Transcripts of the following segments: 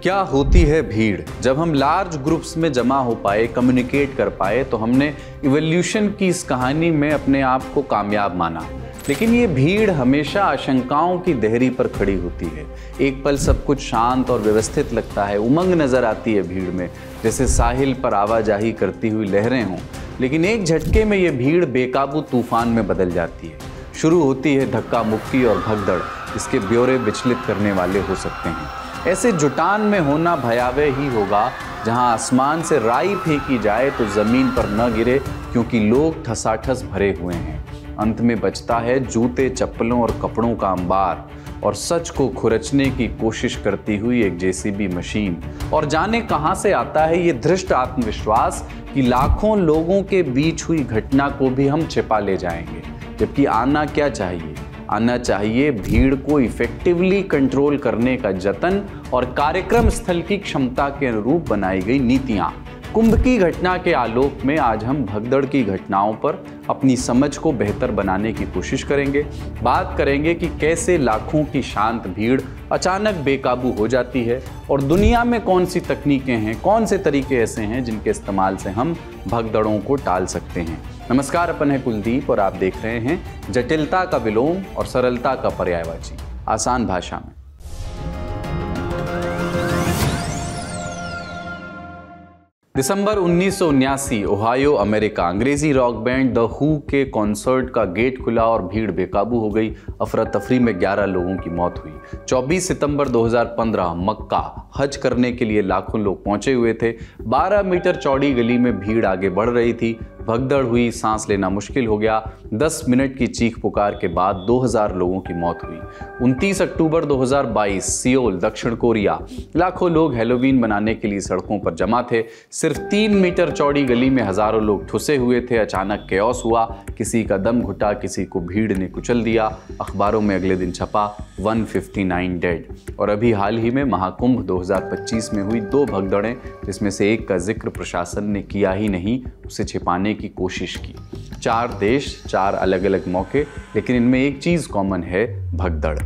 क्या होती है भीड़? जब हम लार्ज ग्रुप्स में जमा हो पाए, कम्युनिकेट कर पाए, तो हमने इवोल्यूशन की इस कहानी में अपने आप को कामयाब माना। लेकिन ये भीड़ हमेशा आशंकाओं की देहरी पर खड़ी होती है। एक पल सब कुछ शांत और व्यवस्थित लगता है, उमंग नजर आती है भीड़ में, जैसे साहिल पर आवाजाही करती हुई लहरें हों। लेकिन एक झटके में ये भीड़ बेकाबू तूफान में बदल जाती है। शुरू होती है धक्का मुक्की और भगदड़। इसके ब्यौरे विचलित करने वाले हो सकते हैं। ऐसे जुटान में होना भयावह ही होगा, जहां आसमान से राई फेंकी जाए तो जमीन पर न गिरे, क्योंकि लोग ठसाठस भरे हुए हैं। अंत में बचता है जूते, चप्पलों और कपड़ों का अंबार, और सच को खुरचने की कोशिश करती हुई एक जेसीबी मशीन। और जाने कहां से आता है ये धृष्ट आत्मविश्वास कि लाखों लोगों के बीच हुई घटना को भी हम छिपा ले जाएंगे। जबकि आना क्या चाहिए? आना चाहिए भीड़ को इफेक्टिवली कंट्रोल करने का जतन और कार्यक्रम स्थल की क्षमता के अनुरूप बनाई गई नीतियां। कुंभ की घटना के आलोक में आज हम भगदड़ की घटनाओं पर अपनी समझ को बेहतर बनाने की कोशिश करेंगे। बात करेंगे कि कैसे लाखों की शांत भीड़ अचानक बेकाबू हो जाती है, और दुनिया में कौन सी तकनीकें हैं, कौन से तरीके ऐसे हैं जिनके इस्तेमाल से हम भगदड़ों को टाल सकते हैं। नमस्कार, अपन है कुलदीप और आप देख रहे हैं जटिलता का विलोम और सरलता का पर्यायवाची, आसान भाषा में। दिसंबर 1979, ओहायो, अमेरिका। अंग्रेजी रॉक बैंड द हू के कॉन्सर्ट का गेट खुला और भीड़ बेकाबू हो गई। अफरा तफरी में 11 लोगों की मौत हुई। 24 सितंबर 2015, मक्का। हज करने के लिए लाखों लोग पहुंचे हुए थे। 12 मीटर चौड़ी गली में भीड़ आगे बढ़ रही थी। भगदड़ हुई, सांस लेना मुश्किल हो गया। 10 मिनट की चीख पुकार के बाद 2000 लोगों की मौत हुई। 29 अक्टूबर 2022, सियोल, दक्षिण कोरिया। लाखों लोग हैलोवीन मनाने के लिए सड़कों पर जमा थे। सिर्फ 3 मीटर चौड़ी गली में हजारों लोग ठुसे हुए थे। अचानक कैओस हुआ, किसी का दम घुटा, किसी को भीड़ ने कुचल दिया। अखबारों में अगले दिन छपा 159 डेड। और अभी हाल ही में महाकुंभ 2025 में हुई 2 भगदड़ें, जिसमें से एक का जिक्र प्रशासन ने किया ही नहीं, उसे छिपाने की कोशिश की। 4 देश, 4 अलग अलग मौके, लेकिन इनमें एक चीज कॉमन है, भगदड़।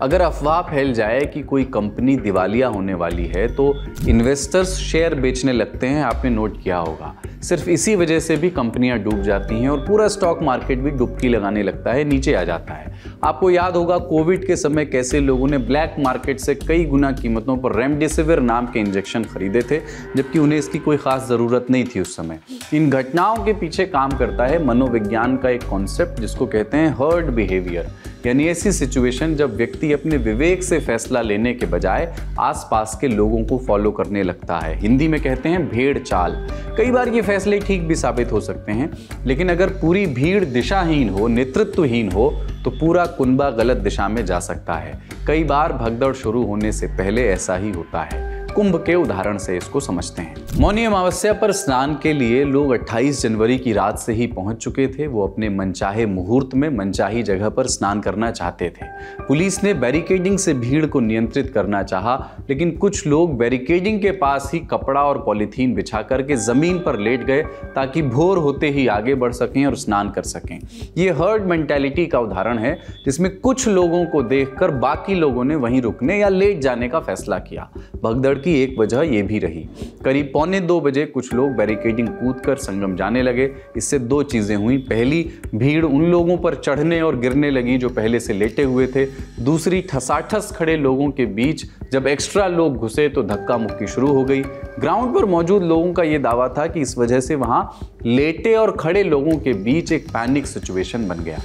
अगर अफवाह फैल जाए कि कोई कंपनी दिवालिया होने वाली है तो इन्वेस्टर्स शेयर बेचने लगते हैं। आपने नोट किया होगा। सिर्फ इसी वजह से भी कंपनियां डूब जाती हैं और पूरा स्टॉक मार्केट भी डुबकी लगाने लगता है, नीचे आ जाता है। आपको याद होगा कोविड के समय कैसे लोगों ने ब्लैक मार्केट से कई गुना कीमतों पर रेमडेसिविर नाम के इंजेक्शन खरीदे थे, जबकि उन्हें इसकी कोई खास जरूरत नहीं थी उस समय। इन घटनाओं के पीछे काम करता है मनोविज्ञान का एक कॉन्सेप्ट, जिसको कहते हैं हर्ड बिहेवियर, यानी ऐसी सिचुएशन जब व्यक्ति अपने विवेक से फैसला लेने के बजाय आसपास के लोगों को फॉलो करने लगता है। हिंदी में कहते हैं भेड़ चाल। कई बार ये फैसले ठीक भी साबित हो सकते हैं, लेकिन अगर पूरी भीड़ दिशाहीन हो, नेतृत्वहीन हो, तो पूरा कुनबा गलत दिशा में जा सकता है। कई बार भगदड़ शुरू होने से पहले ऐसा ही होता है। कुंभ के उदाहरण से इसको समझते हैं। मौनी अमावस्या पर स्नान के लिए लोग 28 जनवरी की रात से ही पहुंच चुके थे। वो अपने मनचाहे मुहूर्त में मनचाही जगह पर स्नान करना चाहते थे। पुलिस ने बैरिकेडिंग से भीड़ को नियंत्रित करना चाहा, लेकिन कुछ लोग बैरिकेडिंग के पास ही कपड़ा और पॉलीथीन बिछा करके जमीन पर लेट गए, ताकि भोर होते ही आगे बढ़ सकें और स्नान कर सकें। ये हर्ड मेंटालिटी का उदाहरण है, जिसमें कुछ लोगों को देखकर बाकी लोगों ने वहीं रुकने या लेट जाने का फैसला किया। भगदड़ की एक वजह यह भी रही। करीब 1:45 बजे कुछ लोग बैरिकेडिंग कूदकर संगम जाने लगे। इससे 2 चीजें हुई। पहली, भीड़ उन लोगों पर चढ़ने और गिरने लगी जो पहले से लेटे हुए थे। दूसरी, ठसाठस खड़े लोगों के बीच जब एक्स्ट्रा लोग घुसे तो धक्का मुक्की शुरू हो गई। ग्राउंड पर मौजूद लोगों का यह दावा था कि इस वजह से वहां लेटे और खड़े लोगों के बीच एक पैनिक सिचुएशन बन गया।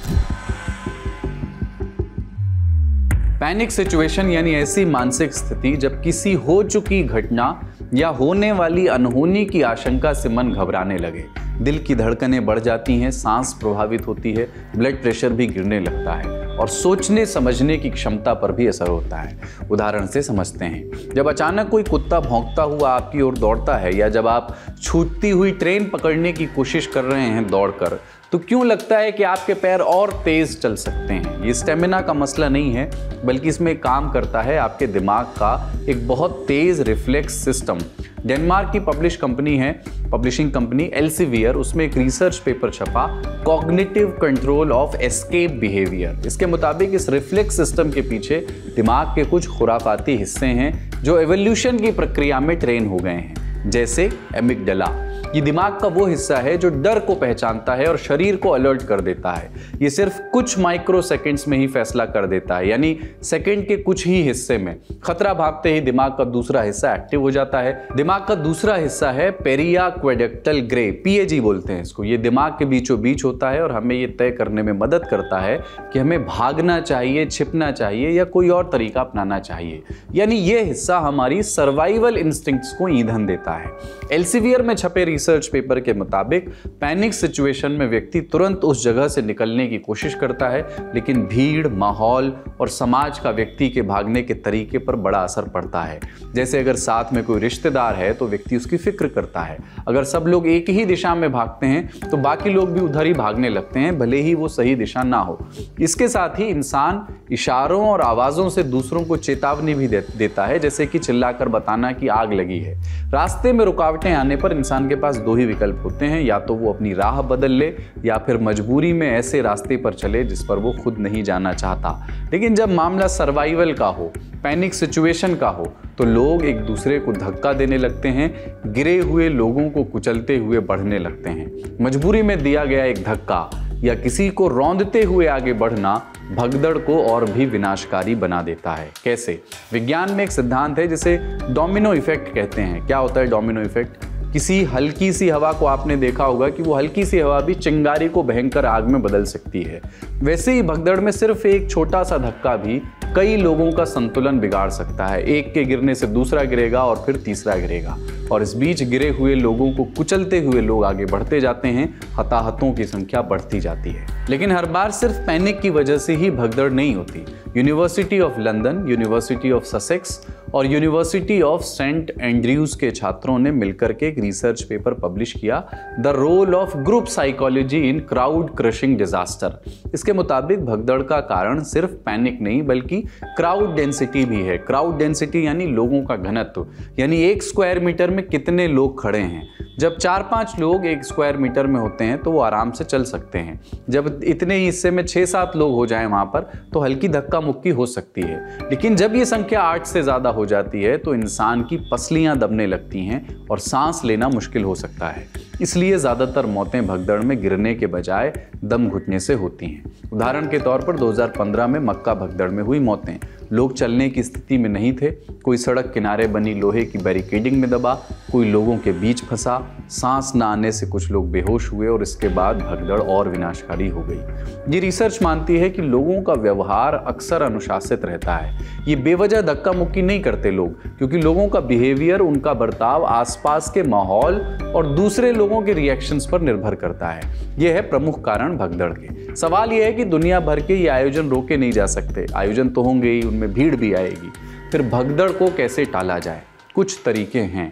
पैनिक सिचुएशन यानी ऐसी मानसिक स्थिति जब किसी हो चुकी घटना या होने वाली अनहोनी की आशंका से मन घबराने लगे। दिल की धड़कनें बढ़ जाती हैं, सांस प्रभावित होती है, ब्लड प्रेशर भी गिरने लगता है, और सोचने समझने की क्षमता पर भी असर होता है। उदाहरण से समझते हैं। जब अचानक कोई कुत्ता भौंकता हुआ आपकी ओर दौड़ता है, या जब आप छूटती हुई ट्रेन पकड़ने की कोशिश कर रहे हैं दौड़कर, तो क्यों लगता है कि आपके पैर और तेज चल सकते हैं? ये स्टेमिना का मसला नहीं है, बल्कि इसमें काम करता है आपके दिमाग का एक बहुत तेज रिफ्लेक्स सिस्टम। डेनमार्क की पब्लिशिंग कंपनी एल्सेवियर, उसमें एक रिसर्च पेपर छपा, cognitive control of escape behaviour. इसके इसके मुताबिक इस रिफ्लेक्स सिस्टम के पीछे दिमाग के कुछ खुराफाती हिस्से हैं जो एवोल्यूशन की प्रक्रिया में ट्रेन हो गए हैं, जैसे एमिगडाला। ये दिमाग का वो हिस्सा है जो डर को पहचानता है और शरीर को अलर्ट कर देता है। ये सिर्फ कुछ माइक्रो सेकेंड्स में ही फैसला कर देता है, यानी सेकेंड के कुछ ही हिस्से में खतरा भागते ही दिमाग का दूसरा हिस्सा एक्टिव हो जाता है। दिमाग का दूसरा हिस्सा है पेरियाक्वेडक्टल ग्रे, पीएजी बोलते हैं इसको। ये दिमाग के बीचों बीच होता है और हमें ये तय करने में मदद करता है कि हमें भागना चाहिए, छिपना चाहिए या कोई और तरीका अपनाना चाहिए। यानी ये हिस्सा हमारी सर्वाइवल इंस्टिंक्ट्स को ईंधन देता है। एल्सेवियर में छपे रिसर्च पेपर के मुताबिक पैनिक सिचुएशन में व्यक्ति तुरंत उस जगह से निकलने की कोशिश करता है, लेकिन भीड़, माहौल और समाज का व्यक्ति के भागने के तरीके पर बड़ा असर पड़ता है। जैसे अगर साथ में कोई रिश्तेदार है तो व्यक्ति उसकी फिक्र करता है। अगर सब लोग एक ही दिशा में भागते हैं तो बाकी लोग भी उधर ही भागने लगते हैं, भले ही वो सही दिशा ना हो। इसके साथ ही इंसान इशारों और आवाज़ों से दूसरों को चेतावनी भी देता है, जैसे कि चिल्लाकर बताना कि आग लगी है। रास्ते में रुकावटें आने पर इंसान के पास दो ही विकल्प होते हैं, या तो वो अपनी राह बदल ले या फिर मजबूरी में ऐसे रास्ते पर चले जिस पर वो खुद नहीं जाना चाहता। लेकिन जब मामला सर्वाइवल का हो, पैनिक सिचुएशन का हो, तो लोग एक दूसरे को धक्का देने लगते हैं, गिरे हुए लोगों को कुचलते हुए बढ़ने लगते हैं। मजबूरी में दिया गया एक धक्का या किसी को रौंदते हुए आगे बढ़ना भगदड़ को और भी विनाशकारी बना देता है। कैसे? विज्ञान में एक सिद्धांत है जिसे डोमिनो इफेक्ट कहते हैं। क्या होता है डोमिनो इफेक्ट? किसी हल्की सी हवा को आपने देखा होगा कि वो हल्की सी हवा भी चिंगारी को भयंकर आग में बदल सकती है। वैसे ही भगदड़ में सिर्फ एक छोटा सा धक्का भी कई लोगों का संतुलन बिगाड़ सकता है। एक के गिरने से दूसरा गिरेगा और फिर तीसरा गिरेगा, और इस बीच गिरे हुए लोगों को कुचलते हुए लोग आगे बढ़ते जाते हैं। हताहतों की संख्या बढ़ती जाती है। लेकिन हर बार सिर्फ पैनिक की वजह से ही भगदड़ नहीं होती। University of London, University of Sussex और यूनिवर्सिटी ऑफ सेंट एंड्रयूज के छात्रों ने मिलकर के एक रिसर्च पेपर पब्लिश किया, the role of group psychology in crowd crushing disaster. इसके मुताबिक भगदड़ का कारण सिर्फ पैनिक नहीं बल्कि क्राउड डेंसिटी भी है। क्राउड डेंसिटी यानी लोगों का घनत्व, यानी एक स्क्वायर मीटर में कितने लोग खड़े हैं। जब 4-5 लोग एक स्क्वायर मीटर में होते हैं तो वो आराम से चल सकते हैं। जब इतने ही हिस्से में 6-7 लोग हो जाएं वहां पर तो हल्की धक्का मुक्की हो सकती है। लेकिन जब ये संख्या 8 से ज़्यादा हो जाती है तो इंसान की पसलियां दबने लगती हैं और सांस लेना मुश्किल हो सकता है। इसलिए ज़्यादातर मौतें भगदड़ में गिरने के बजाय दम घुटने से होती हैं। उदाहरण के तौर पर 2015 में मक्का भगदड़ में हुई मौतें। लोग चलने की स्थिति में नहीं थे, कोई सड़क किनारे बनी लोहे की बैरिकेडिंग में दबा, कोई लोगों के बीच फंसा, सांस न आने से कुछ लोग बेहोश हुए और इसके बाद भगदड़ और विनाशकारी हो गई। ये रिसर्च मानती है कि लोगों का व्यवहार अक्सर अनुशासित रहता है। ये बेवजह धक्का मुक्की नहीं करते लोग, क्योंकि लोगों का बिहेवियर, उनका बर्ताव आसपास के माहौल और दूसरे लोगों के रिएक्शंस पर निर्भर करता है। यह है प्रमुख कारण भगदड़ के। सवाल यह है कि दुनिया भर के ये आयोजन रोके नहीं जा सकते। आयोजन तो होंगे ही, उनमें भीड़ भी आएगी। फिर भगदड़ को कैसे टाला जाए? कुछ तरीके हैं।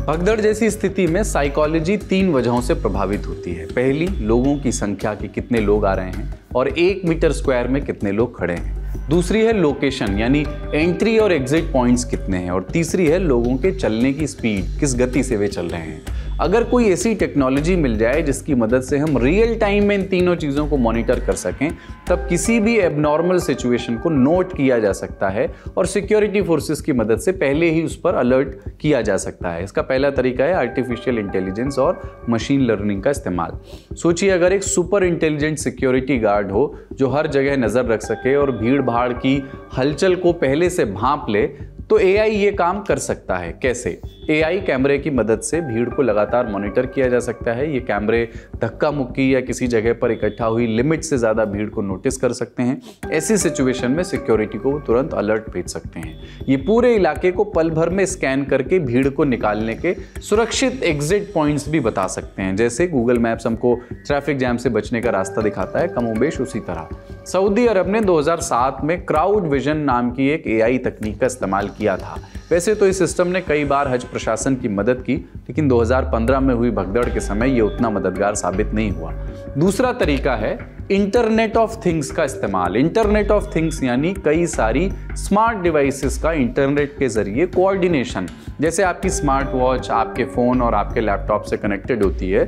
भगदड़ जैसी स्थिति में साइकोलॉजी 3 वजहों से प्रभावित होती है। पहली, लोगों की संख्या कि कितने लोग आ रहे हैं और 1 मीटर स्क्वायर में कितने लोग खड़े हैं। दूसरी है लोकेशन, यानी एंट्री और एग्जिट पॉइंट्स कितने हैं। और तीसरी है लोगों के चलने की स्पीड, किस गति से वे चल रहे हैं। अगर कोई ऐसी टेक्नोलॉजी मिल जाए जिसकी मदद से हम रियल टाइम में इन तीनों चीज़ों को मॉनिटर कर सकें, तब किसी भी एबनॉर्मल सिचुएशन को नोट किया जा सकता है और सिक्योरिटी फोर्सेस की मदद से पहले ही उस पर अलर्ट किया जा सकता है। इसका पहला तरीका है आर्टिफिशियल इंटेलिजेंस और मशीन लर्निंग का इस्तेमाल। सोचिए, अगर एक सुपर इंटेलिजेंट सिक्योरिटी गार्ड हो जो हर जगह नज़र रख सके और भीड़ भाड़ की हलचल को पहले से भांप ले, तो एआई ये काम कर सकता है। कैसे? एआई कैमरे की मदद से भीड़ को लगातार मॉनिटर किया जा सकता है। ये कैमरे धक्का मुक्की या किसी जगह पर इकट्ठा हुई लिमिट से ज़्यादा भीड़ को नोटिस कर सकते हैं। ऐसी सिचुएशन में सिक्योरिटी को तुरंत अलर्ट भेज सकते हैं। ये पूरे इलाके को पल भर में स्कैन करके भीड़ को निकालने के सुरक्षित एग्जिट पॉइंट्स भी बता सकते हैं। जैसे गूगल मैप्स हमको ट्रैफिक जैम से बचने का रास्ता दिखाता है, कमोबेश उसी तरह सऊदी अरब ने 2007 में क्राउड विजन नाम की एक एआई तकनीक का इस्तेमाल किया था। वैसे तो इस सिस्टम ने कई बार हज प्रशासन की मदद की, लेकिन 2015 में हुई भगदड़ के समय ये उतना मददगार साबित नहीं हुआ। दूसरा तरीका है इंटरनेट ऑफ थिंग्स का इस्तेमाल। इंटरनेट ऑफ थिंग्स यानी कई सारी स्मार्ट डिवाइसेस का इंटरनेट के जरिए कोऑर्डिनेशन। जैसे आपकी स्मार्ट वॉच आपके फ़ोन और आपके लैपटॉप से कनेक्टेड होती है,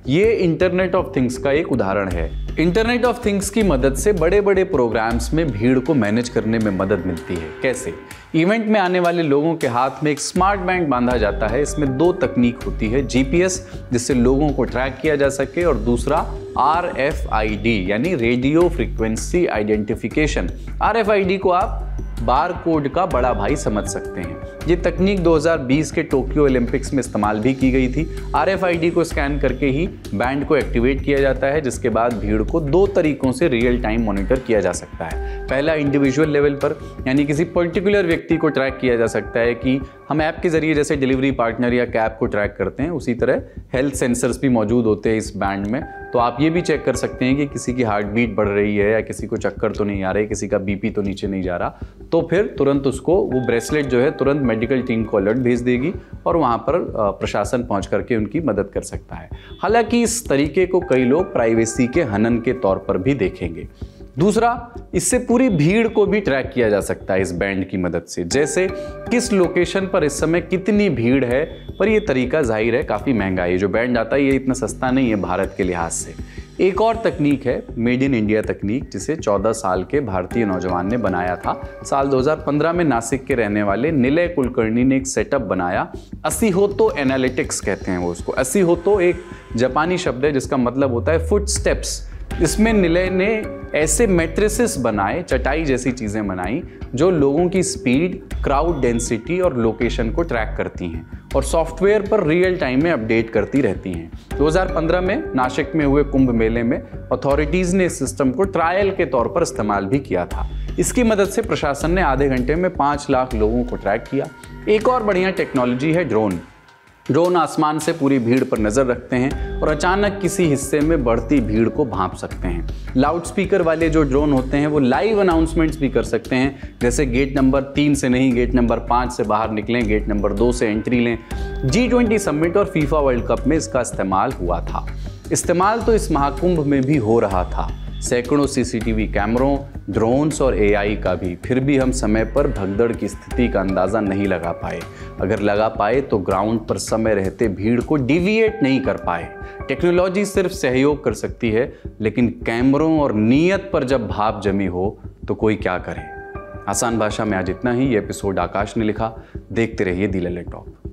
ये इंटरनेट ऑफ थिंग्स का एक उदाहरण है। इंटरनेट ऑफ थिंग्स की मदद से बड़े बड़े प्रोग्राम्स में भीड़ को मैनेज करने में मदद मिलती है। कैसे? इवेंट में आने वाले लोगों के हाथ में एक स्मार्ट बैंड बांधा जाता है। इसमें 2 तकनीक होती है, जीपीएस जिससे लोगों को ट्रैक किया जा सके, और दूसरा RFID यानी रेडियो फ्रीक्वेंसी आइडेंटिफिकेशन। RFID को आप बार कोड का बड़ा भाई समझ सकते हैं। ये तकनीक 2020 के टोक्यो ओलंपिक्स में इस्तेमाल भी की गई थी। RFID को स्कैन करके ही बैंड को एक्टिवेट किया जाता है, जिसके बाद भीड़ को 2 तरीकों से रियल टाइम मॉनिटर किया जा सकता है। पहला इंडिविजुअल लेवल पर, यानी किसी पर्टिकुलर व्यक्ति को ट्रैक किया जा सकता है कि हम ऐप के जरिए जैसे डिलीवरी पार्टनर या कैब को ट्रैक करते हैं, उसी तरह हेल्थ सेंसर्स भी मौजूद होते हैं इस बैंड में। तो आप ये भी चेक कर सकते हैं कि किसी की हार्ट बीट बढ़ रही है या किसी को चक्कर तो नहीं आ रही, किसी का बीपी तो नीचे नहीं जा रहा, तो फिर तुरंत उसको वो ब्रेसलेट जो है तुरंत मेडिकल टीम को अलर्ट भेज देगी और वहाँ पर प्रशासन पहुँच करके उनकी मदद कर सकता है। हालांकि इस तरीके को कई लोग प्राइवेसी के हनन के तौर पर भी देखेंगे। दूसरा, इससे पूरी भीड़ को भी ट्रैक किया जा सकता है इस बैंड की मदद से, जैसे किस लोकेशन पर इस समय कितनी भीड़ है। पर यह तरीका जाहिर है काफ़ी महंगा है। जो बैंड आता है ये इतना सस्ता नहीं है भारत के लिहाज से। एक और तकनीक है मेड इन इंडिया तकनीक, जिसे 14 साल के भारतीय नौजवान ने बनाया था। साल 2015 में नासिक के रहने वाले निलय कुलकर्णी ने एक सेटअप बनाया। असीहोतो एनालिटिक्स कहते हैं वो उसको। असीहोतो एक जापानी शब्द है जिसका मतलब होता है फुट स्टेप्स। इसमें निलय ने ऐसे मैट्रिसेस बनाए, चटाई जैसी चीज़ें बनाई, जो लोगों की स्पीड, क्राउड डेंसिटी और लोकेशन को ट्रैक करती हैं और सॉफ्टवेयर पर रियल टाइम में अपडेट करती रहती हैं। 2015 में नासिक में हुए कुंभ मेले में अथॉरिटीज़ ने इस सिस्टम को ट्रायल के तौर पर इस्तेमाल भी किया था। इसकी मदद से प्रशासन ने आधे घंटे में 5 लाख लोगों को ट्रैक किया। एक और बढ़िया टेक्नोलॉजी है ड्रोन। ड्रोन आसमान से पूरी भीड़ पर नज़र रखते हैं और अचानक किसी हिस्से में बढ़ती भीड़ को भांप सकते हैं। लाउड स्पीकर वाले जो ड्रोन होते हैं वो लाइव अनाउंसमेंट्स भी कर सकते हैं, जैसे गेट नंबर 3 से नहीं, गेट नंबर 5 से बाहर निकलें, गेट नंबर 2 से एंट्री लें। G20 समिट और फीफा वर्ल्ड कप में इसका इस्तेमाल हुआ था। इस्तेमाल तो इस महाकुंभ में भी हो रहा था, सैकड़ों CCTV कैमरों, ड्रोन्स और AI का भी। फिर भी हम समय पर भगदड़ की स्थिति का अंदाज़ा नहीं लगा पाए। अगर लगा पाए तो ग्राउंड पर समय रहते भीड़ को डिविएट नहीं कर पाए। टेक्नोलॉजी सिर्फ सहयोग कर सकती है, लेकिन कैमरों और नीयत पर जब भाप जमी हो तो कोई क्या करे। आसान भाषा में आज इतना ही। ये एपिसोड आकाश ने लिखा। देखते रहिए दी लैला टॉप।